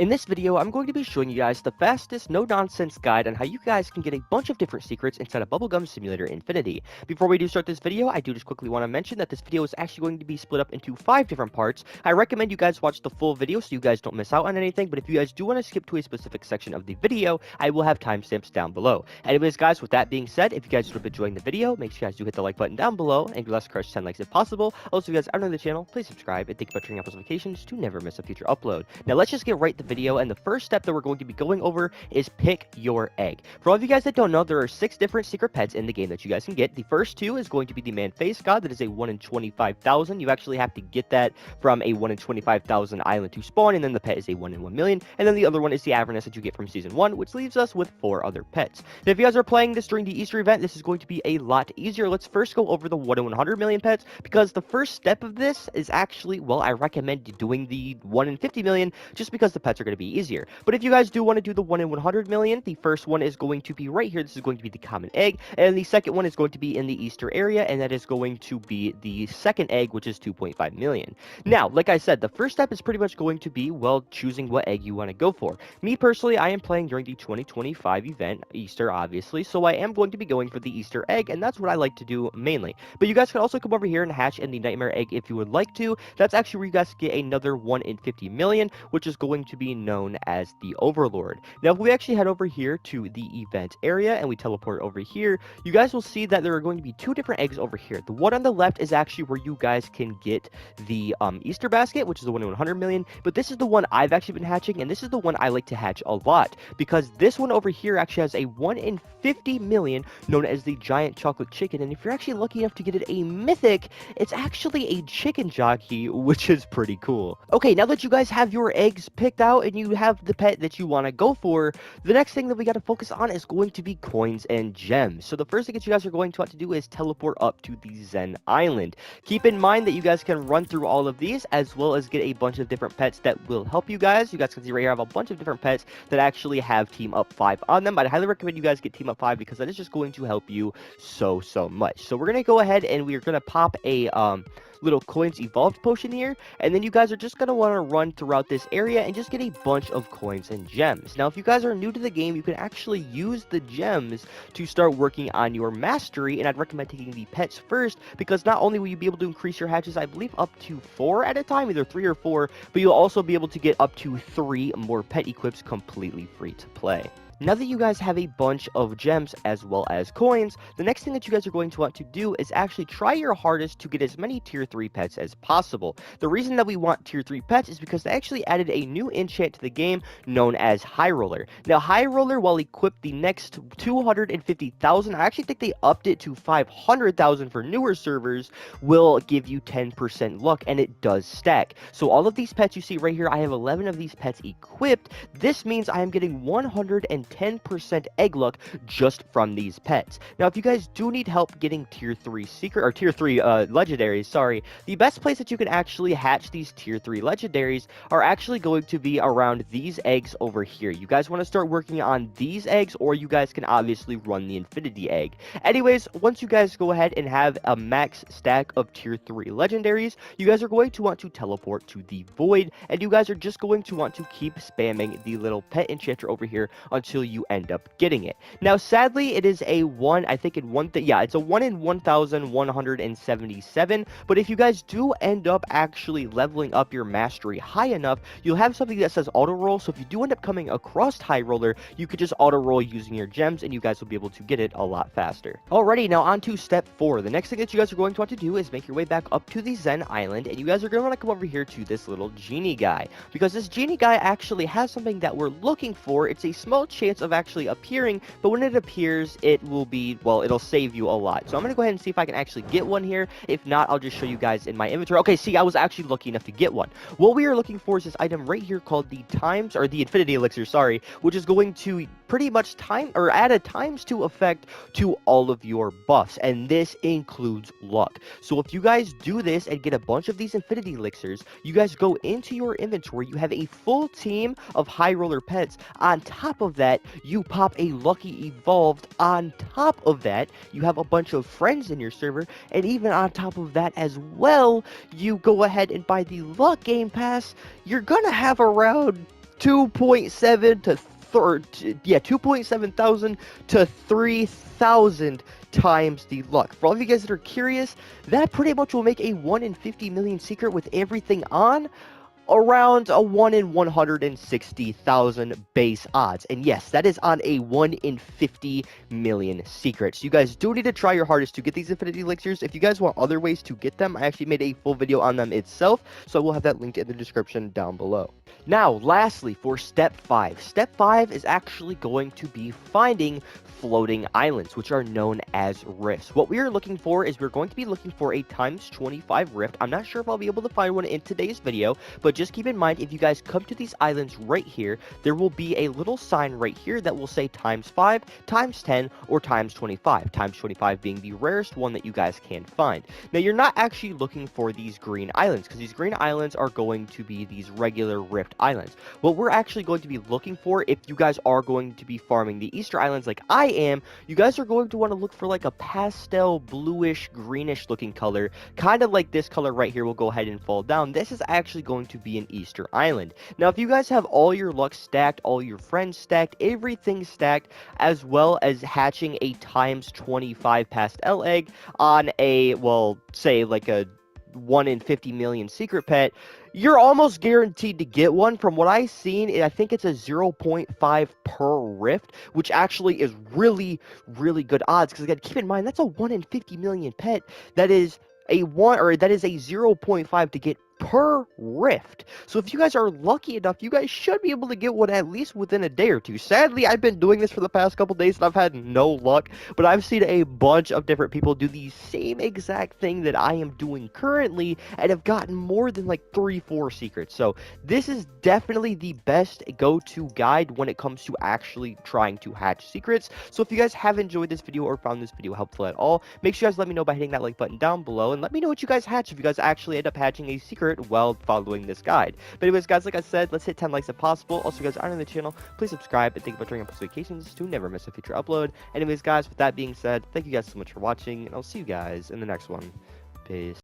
In this video, I'm going to be showing you guys the fastest, no-nonsense guide on how you guys can get a bunch of different secrets inside of Bubblegum Simulator Infinity. Before we do start this video, I do just quickly want to mention that this video is actually going to be split up into 5 different parts. I recommend you guys watch the full video so you guys don't miss out on anything, but if you guys do want to skip to a specific section of the video, I will have timestamps down below. Anyways, guys, with that being said, if you guys would be enjoying the video, make sure you guys do hit the like button down below, and let's crush 10 likes if possible. Also, if you guys are new to the channel, please subscribe, and think about turning on notifications to never miss a future upload. Now, let's just get right to the video, and the first step that we're going to be going over is pick your egg. For all of you guys that don't know, there are 6 different secret pets in the game that you guys can get. The first 2 is going to be the man face god. That is a 1 in 25,000. You actually have to get that from a 1 in 25,000 island to spawn, and then the pet is a 1 in 1,000,000. And then the other one is the Avernus that you get from season 1, which leaves us with 4 other pets. Now, if you guys are playing this during the Easter event, this is going to be a lot easier. Let's first go over the 1 in 100 million pets, because the first step of this is actually, well, I recommend doing the 1 in 50 million just because the pets are going to be easier. But if you guys do want to do the 1 in 100 million, the first one is going to be right here. This is going to be the common egg, and the second one is going to be in the Easter area, and that is going to be the second egg, which is 2.5 million. Now, like I said, the first step is pretty much going to be, well, choosing what egg you want to go for. Me personally, I am playing during the 2025 event, Easter obviously, so I am going to be going for the Easter egg, and that's what I like to do mainly. But you guys can also come over here and hatch in the nightmare egg if you would like to. That's actually where you guys get another 1 in 50 million, which is going to be known as the Overlord. Now, if we actually head over here to the event area and we teleport over here, you guys will see that there are going to be 2 different eggs over here. The one on the left is actually where you guys can get the Easter basket, which is the 1 in 100 million, but this is the one I've actually been hatching, and this is the one I like to hatch a lot, because this one over here actually has a 1 in 50 million known as the giant chocolate chicken, and if you're actually lucky enough to get it a mythic, it's actually a chicken jockey, which is pretty cool. Okay, now that you guys have your eggs picked out and you have the pet that you want to go for, the next thing that we got to focus on is going to be coins and gems. So the first thing that you guys are going to want to do is teleport up to the Zen Island. Keep in mind that you guys can run through all of these, as well as get a bunch of different pets that will help you guys. You guys can see right here I have a bunch of different pets that actually have team up 5 on them. I'd highly recommend you guys get team up 5 because that is just going to help you so much. So we're going to go ahead and we're going to pop a little coins evolved potion here, and then you guys are just going to want to run throughout this area and just get a bunch of coins and gems. Now, if you guys are new to the game, you can actually use the gems to start working on your mastery, and I'd recommend taking the pets first, because not only will you be able to increase your hatches, I believe up to 4 at a time, either 3 or 4, but you'll also be able to get up to 3 more pet equips completely free to play. Now that you guys have a bunch of gems as well as coins, the next thing that you guys are going to want to do is actually try your hardest to get as many tier 3 pets as possible. The reason that we want tier 3 pets is because they actually added a new enchant to the game known as High Roller. Now, High Roller, while equipped the next 250,000, I actually think they upped it to 500,000 for newer servers, will give you 10% luck, and it does stack. So all of these pets you see right here, I have 11 of these pets equipped. This means I am getting 110% egg luck just from these pets. Now, if you guys do need help getting tier 3 secret or tier 3 legendaries, sorry, the best place that you can actually hatch these tier 3 legendaries are actually going to be around these eggs over here. You guys want to start working on these eggs, or you guys can obviously run the infinity egg. Anyways, once you guys go ahead and have a max stack of tier 3 legendaries, you guys are going to want to teleport to the void, and you guys are just going to want to keep spamming the little pet enchanter over here until you end up getting it. Now, sadly, it is a 1, I think it's a 1 in 1,177, but if you guys do end up actually leveling up your mastery high enough, you'll have something that says auto roll, so if you do end up coming across High Roller, you could just auto roll using your gems, and you guys will be able to get it a lot faster. Alrighty, now on to step 4. The next thing that you guys are going to want to do is make your way back up to the Zen Island, and you guys are going to want to come over here to this little genie guy, because this genie guy actually has something that we're looking for. It's a small chance of actually appearing, but when it appears, it will be, well, it'll save you a lot. So I'm going to go ahead and see if I can actually get one here. If not, I'll just show you guys in my inventory. Okay, see, I was actually lucky enough to get one. What we are looking for is this item right here called the Infinity Elixir, sorry, which is going to pretty much add a ×2 effect to all of your buffs, and this includes luck. So if you guys do this and get a bunch of these Infinity Elixirs, you guys go into your inventory, you have a full team of High Roller pets. On top of that, you pop a Lucky Evolved. On top of that, you have a bunch of friends in your server, and even on top of that as well, you go ahead and buy the Luck Game Pass. You're gonna have around 2.7 to 2.7 thousand to 3,000 times the luck. For all of you guys that are curious, that pretty much will make a 1 in 50 million secret with everything on around a 1 in 160,000 base odds. And yes, that is on a 1 in 50 million secret. So you guys do need to try your hardest to get these infinity elixirs. If you guys want other ways to get them, I actually made a full video on them itself, so I will have that linked in the description down below. Now, lastly, for step 5. Step 5 is actually going to be finding floating islands, which are known as rifts. What we are looking for is we're going to be looking for a times 25 rift. I'm not sure if I'll be able to find one in today's video, but just keep in mind, if you guys come to these islands right here, there will be a little sign right here that will say times 5, times 10, or times 25. Times 25 being the rarest one that you guys can find. Now, you're not actually looking for these green islands, because these green islands are going to be these regular rift islands. What we're actually going to be looking for, if you guys are going to be farming the Easter islands like I am, you guys are going to want to look for like a pastel bluish greenish looking color, kind of like this color right here will go ahead and fall down. This is actually going to be an Easter island. Now, if you guys have all your luck stacked, all your friends stacked, everything stacked, as well as hatching a times 25 pastel egg on a, well, say like a 1 in 50 million secret pet, you're almost guaranteed to get one. From what I've seen, I think it's a 0.5 per rift, which actually is really, really good odds, because again, keep in mind, that's a 1 in 50 million pet. That is a 0.5 to get per rift. So if you guys are lucky enough, you guys should be able to get one at least within a day or two. Sadly, I've been doing this for the past couple days and I've had no luck, but I've seen a bunch of different people do the same exact thing that I am doing currently and have gotten more than like 3-4 secrets. So this is definitely the best go-to guide when it comes to actually trying to hatch secrets. So if you guys have enjoyed this video or found this video helpful at all, make sure you guys let me know by hitting that like button down below, and let me know what you guys hatch if you guys actually end up hatching a secret while following this guide. But anyways, guys, like I said, let's hit 10 likes if possible. Also, if you guys aren't on the channel, please subscribe and think about turning on post notifications to never miss a future upload. Anyways, guys, with that being said, thank you guys so much for watching, and I'll see you guys in the next one. Peace.